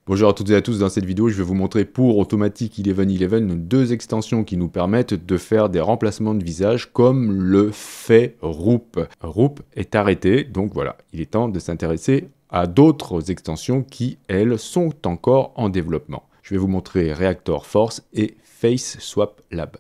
Bonjour à toutes et à tous, dans cette vidéo je vais vous montrer pour Automatic 1111 deux extensions qui nous permettent de faire des remplacements de visage comme le fait Roop. Roop est arrêté, donc voilà, il est temps de s'intéresser à d'autres extensions qui, elles, sont encore en développement. Je vais vous montrer Reactor Force et Face Swap Lab.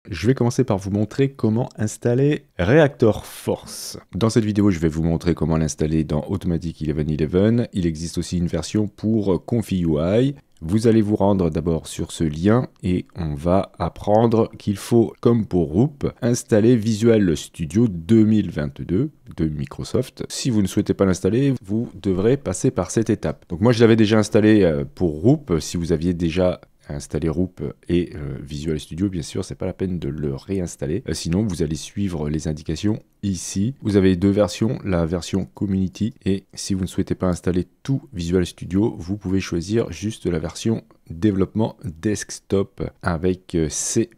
Je vais commencer par vous montrer comment installer Reactor Force. Dans cette vidéo, je vais vous montrer comment l'installer dans Automatic 1111. Il existe aussi une version pour ConfiUI. Vous allez vous rendre d'abord sur ce lien et on va apprendre qu'il faut, comme pour Roop, installer Visual Studio 2022 de Microsoft. Si vous ne souhaitez pas l'installer, vous devrez passer par cette étape. Donc moi, je l'avais déjà installé pour Roop. Si vous aviez déjà installer Roop et Visual Studio, bien sûr, c'est pas la peine de le réinstaller. Sinon, vous allez suivre les indications ici. Vous avez deux versions, la version Community, et si vous ne souhaitez pas installer tout Visual Studio, vous pouvez choisir juste la version Développement Desktop avec C++.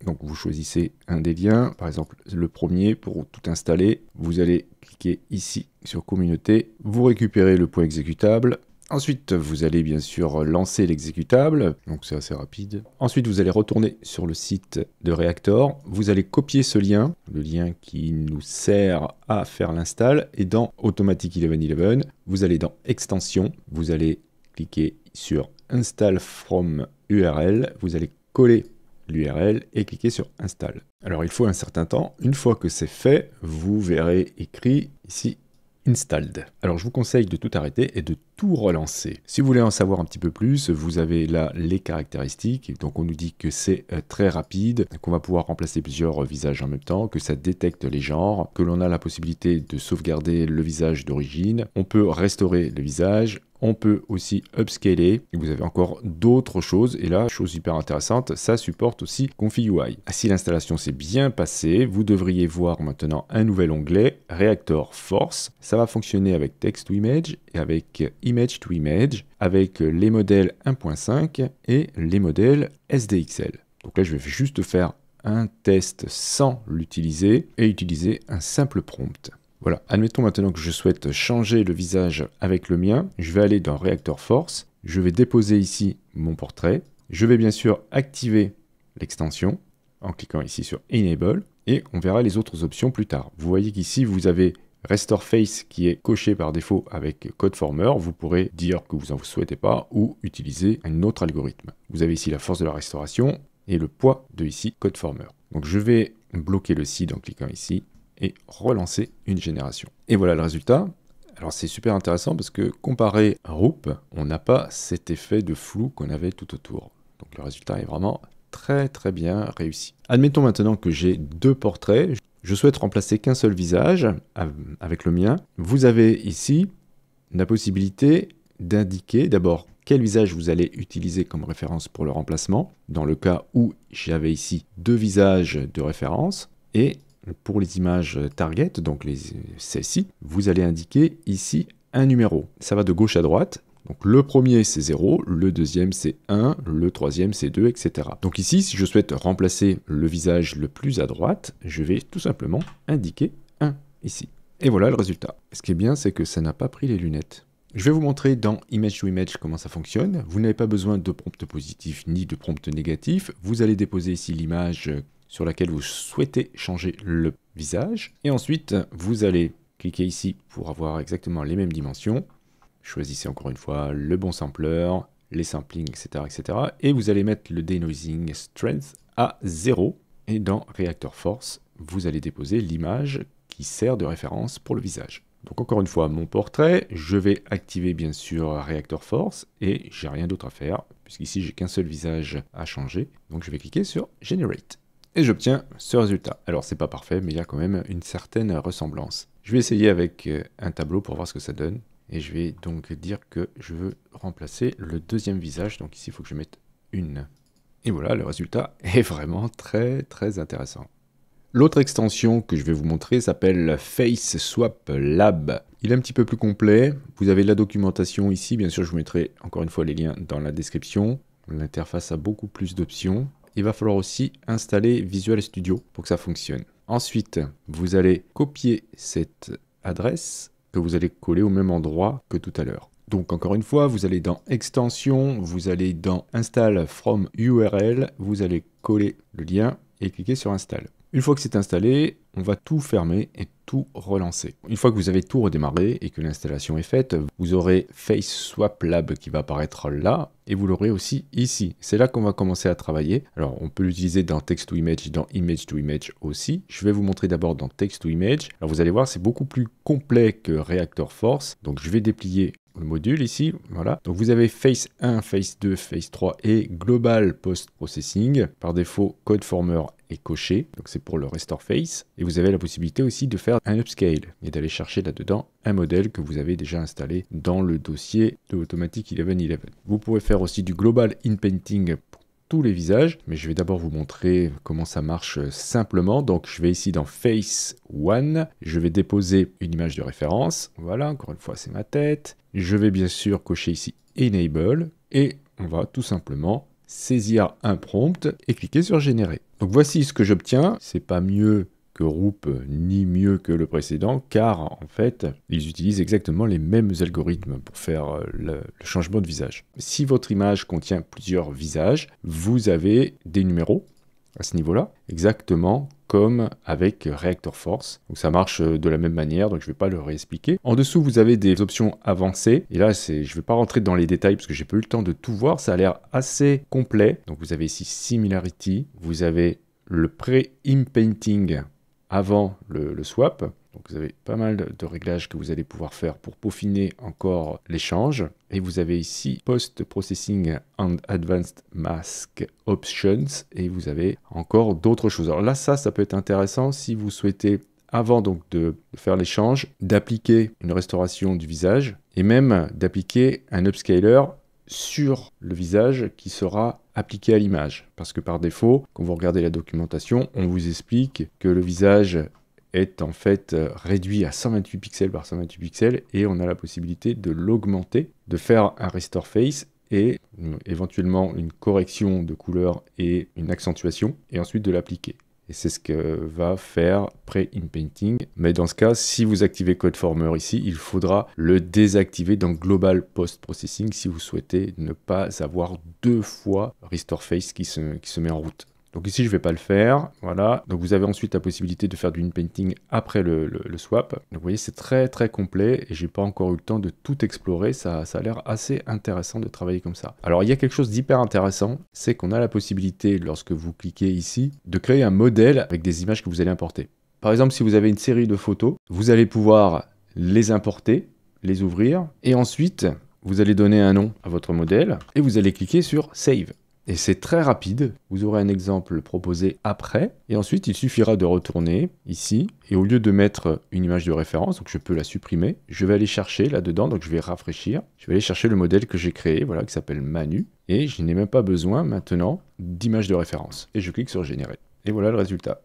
Donc vous choisissez un des liens, par exemple le premier pour tout installer. Vous allez cliquer ici sur Communauté, vous récupérez le point exécutable. Ensuite, vous allez bien sûr lancer l'exécutable, donc c'est assez rapide. Ensuite, vous allez retourner sur le site de Reactor. Vous allez copier ce lien, le lien qui nous sert à faire l'install. Et dans Automatic 1111, vous allez dans Extensions. Vous allez cliquer sur Install from URL. Vous allez coller l'URL et cliquer sur Install. Alors, il faut un certain temps. Une fois que c'est fait, vous verrez écrit ici Installed. Alors je vous conseille de tout arrêter et de tout relancer. Si vous voulez en savoir un petit peu plus, vous avez là les caractéristiques. Donc on nous dit que c'est très rapide, qu'on va pouvoir remplacer plusieurs visages en même temps, que ça détecte les genres, que l'on a la possibilité de sauvegarder le visage d'origine, on peut restaurer le visage, on peut aussi upscaler, et vous avez encore d'autres choses, et là, chose hyper intéressante, ça supporte aussi ConfiUI. Si l'installation s'est bien passée, vous devriez voir maintenant un nouvel onglet, Reactor Force. Ça va fonctionner avec Text to Image et avec Image to Image, avec les modèles 1.5 et les modèles SDXL. Donc là, je vais juste faire un test sans l'utiliser et utiliser un simple prompt. Voilà, admettons maintenant que je souhaite changer le visage avec le mien. Je vais aller dans Reactor Force. Je vais déposer ici mon portrait. Je vais bien sûr activer l'extension en cliquant ici sur Enable. Et on verra les autres options plus tard. Vous voyez qu'ici, vous avez Restore Face qui est coché par défaut avec CodeFormer. Vous pourrez dire que vous n'en souhaitez pas ou utiliser un autre algorithme. Vous avez ici la force de la restauration et le poids de ici CodeFormer. Donc je vais bloquer le seed en cliquant ici et relancer une génération. Et voilà le résultat. Alors c'est super intéressant parce que comparé à Roop, on n'a pas cet effet de flou qu'on avait tout autour. Donc le résultat est vraiment très bien réussi. Admettons maintenant que j'ai deux portraits. Je souhaite remplacer qu'un seul visage avec le mien. Vous avez ici la possibilité d'indiquer d'abord quel visage vous allez utiliser comme référence pour le remplacement, dans le cas où j'avais ici deux visages de référence, et pour les images target, donc celles-ci, vous allez indiquer ici un numéro. Ça va de gauche à droite. Donc le premier c'est 0, le deuxième c'est 1, le troisième c'est 2, etc. Donc ici, si je souhaite remplacer le visage le plus à droite, je vais tout simplement indiquer 1 ici. Et voilà le résultat. Ce qui est bien, c'est que ça n'a pas pris les lunettes. Je vais vous montrer dans Image to Image comment ça fonctionne. Vous n'avez pas besoin de prompt positif ni de prompt négatif. Vous allez déposer ici l'image sur laquelle vous souhaitez changer le visage. Et ensuite, vous allez cliquer ici pour avoir exactement les mêmes dimensions. Choisissez encore une fois le bon sampler, les samplings, etc., etc. Et vous allez mettre le denoising strength à 0. Et dans Reactor Force, vous allez déposer l'image qui sert de référence pour le visage. Donc encore une fois, mon portrait, je vais activer bien sûr Reactor Force et j'ai rien d'autre à faire puisqu'ici j'ai qu'un seul visage à changer. Donc je vais cliquer sur Generate. Et j'obtiens ce résultat. Alors c'est pas parfait, mais il y a quand même une certaine ressemblance. Je vais essayer avec un tableau pour voir ce que ça donne. Et je vais donc dire que je veux remplacer le deuxième visage. Donc ici, il faut que je mette une. Et voilà, le résultat est vraiment très intéressant. L'autre extension que je vais vous montrer s'appelle Face Swap Lab. Il est un petit peu plus complet. Vous avez la documentation ici. Bien sûr, je vous mettrai encore une fois les liens dans la description. L'interface a beaucoup plus d'options. Il va falloir aussi installer Visual Studio pour que ça fonctionne. Ensuite, vous allez copier cette adresse que vous allez coller au même endroit que tout à l'heure. Donc encore une fois, vous allez dans Extension, vous allez dans Install from URL, vous allez coller le lien et cliquer sur Install. Une fois que c'est installé, on va tout fermer et tout relancer. Une fois que vous avez tout redémarré et que l'installation est faite, vous aurez Face Swap Lab qui va apparaître là et vous l'aurez aussi ici. C'est là qu'on va commencer à travailler. Alors on peut l'utiliser dans Text to Image, dans Image to Image aussi. Je vais vous montrer d'abord dans Text to Image. Alors vous allez voir, c'est beaucoup plus complet que Reactor Force. Donc je vais déplier le module ici, voilà. Donc vous avez Phase 1, Phase 2, Phase 3 et Global Post Processing. Par défaut, CodeFormer est coché, donc c'est pour le Restore Face. Et vous avez la possibilité aussi de faire un upscale et d'aller chercher là-dedans un modèle que vous avez déjà installé dans le dossier de Automatic 1111. Vous pouvez faire aussi du Global Inpainting pour tous les visages, mais je vais d'abord vous montrer comment ça marche simplement. Donc je vais ici dans Face 1, je vais déposer une image de référence. Voilà, encore une fois, c'est ma tête. Je vais bien sûr cocher ici Enable et on va tout simplement saisir un prompt et cliquer sur Générer. Donc voici ce que j'obtiens. C'est pas mieux que Roop ni mieux que le précédent car en fait ils utilisent exactement les mêmes algorithmes pour faire le changement de visage. Si votre image contient plusieurs visages, vous avez des numéros à ce niveau-là, exactement comme avec Reactor Force. Donc ça marche de la même manière, donc je ne vais pas le réexpliquer. En dessous, vous avez des options avancées. Et là, je ne vais pas rentrer dans les détails parce que j'ai pas eu le temps de tout voir. Ça a l'air assez complet. Donc vous avez ici Similarity. Vous avez le Pre-Inpainting avant le swap. Donc vous avez pas mal de réglages que vous allez pouvoir faire pour peaufiner encore l'échange. Et vous avez ici Post Processing and Advanced Mask Options. Et vous avez encore d'autres choses. Alors là, ça peut être intéressant si vous souhaitez, avant donc de faire l'échange, d'appliquer une restauration du visage et même d'appliquer un upscaler sur le visage qui sera appliqué à l'image. Parce que par défaut, quand vous regardez la documentation, on vous explique que le visage est en fait réduit à 128 pixels par 128 pixels et on a la possibilité de l'augmenter, de faire un Restore Face et éventuellement une correction de couleur et une accentuation et ensuite de l'appliquer. Et c'est ce que va faire Pre-Inpainting. Mais dans ce cas, si vous activez CodeFormer ici, il faudra le désactiver dans Global Post Processing si vous souhaitez ne pas avoir deux fois Restore Face qui se met en route. Donc ici, je ne vais pas le faire, voilà. Donc vous avez ensuite la possibilité de faire du inpainting après le swap. Donc vous voyez, c'est très très complet et j'ai pas encore eu le temps de tout explorer. Ça a l'air assez intéressant de travailler comme ça. Alors il y a quelque chose d'hyper intéressant, c'est qu'on a la possibilité, lorsque vous cliquez ici, de créer un modèle avec des images que vous allez importer. Par exemple, si vous avez une série de photos, vous allez pouvoir les importer, les ouvrir, et ensuite, vous allez donner un nom à votre modèle et vous allez cliquer sur Save. Et c'est très rapide, vous aurez un exemple proposé après, et ensuite il suffira de retourner ici, et au lieu de mettre une image de référence, donc je peux la supprimer, je vais aller chercher là-dedans, donc je vais rafraîchir, je vais aller chercher le modèle que j'ai créé, voilà, qui s'appelle Manu, et je n'ai même pas besoin maintenant d'image de référence. Et je clique sur Générer. Et voilà le résultat.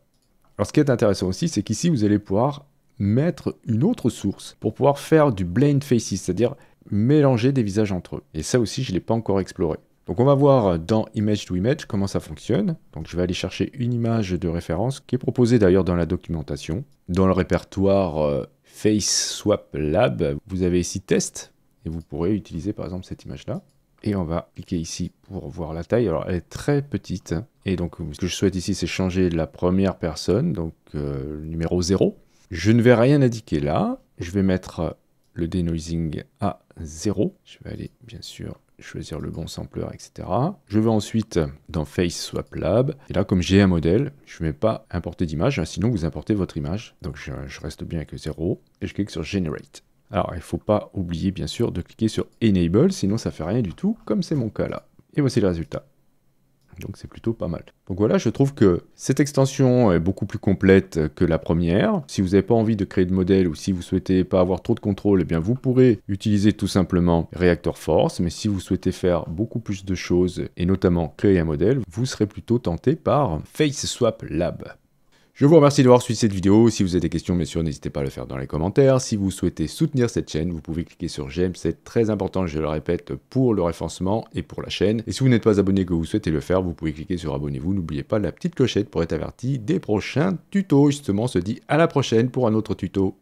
Alors ce qui est intéressant aussi, c'est qu'ici vous allez pouvoir mettre une autre source pour pouvoir faire du blend faces, c'est-à-dire mélanger des visages entre eux. Et ça aussi, je ne l'ai pas encore exploré. Donc on va voir dans Image to Image comment ça fonctionne. Donc je vais aller chercher une image de référence qui est proposée d'ailleurs dans la documentation. Dans le répertoire Face Swap Lab, vous avez ici Test et vous pourrez utiliser par exemple cette image-là. Et on va cliquer ici pour voir la taille. Alors elle est très petite. Et donc ce que je souhaite ici, c'est changer la première personne, donc le numéro 0. Je ne vais rien indiquer là. Je vais mettre le denoising à 0. Je vais aller bien sûr choisir le bon sampler, etc. Je vais ensuite dans Face Swap Lab. Et là, comme j'ai un modèle, je ne vais pas importer d'image, sinon vous importez votre image. Donc je reste bien avec 0 et je clique sur Generate. Alors, il ne faut pas oublier, bien sûr, de cliquer sur Enable, sinon ça ne fait rien du tout, comme c'est mon cas là. Et voici le résultat. Donc c'est plutôt pas mal. Donc voilà, je trouve que cette extension est beaucoup plus complète que la première. Si vous n'avez pas envie de créer de modèle ou si vous souhaitez pas avoir trop de contrôle, eh bien vous pourrez utiliser tout simplement Reactor Force. Mais si vous souhaitez faire beaucoup plus de choses et notamment créer un modèle, vous serez plutôt tenté par Face Swap Lab. Je vous remercie d'avoir suivi cette vidéo. Si vous avez des questions, bien sûr, n'hésitez pas à le faire dans les commentaires. Si vous souhaitez soutenir cette chaîne, vous pouvez cliquer sur j'aime. C'est très important, je le répète, pour le référencement et pour la chaîne. Et si vous n'êtes pas abonné et que vous souhaitez le faire, vous pouvez cliquer sur abonnez-vous. N'oubliez pas la petite clochette pour être averti des prochains tutos. Justement, on se dit à la prochaine pour un autre tuto.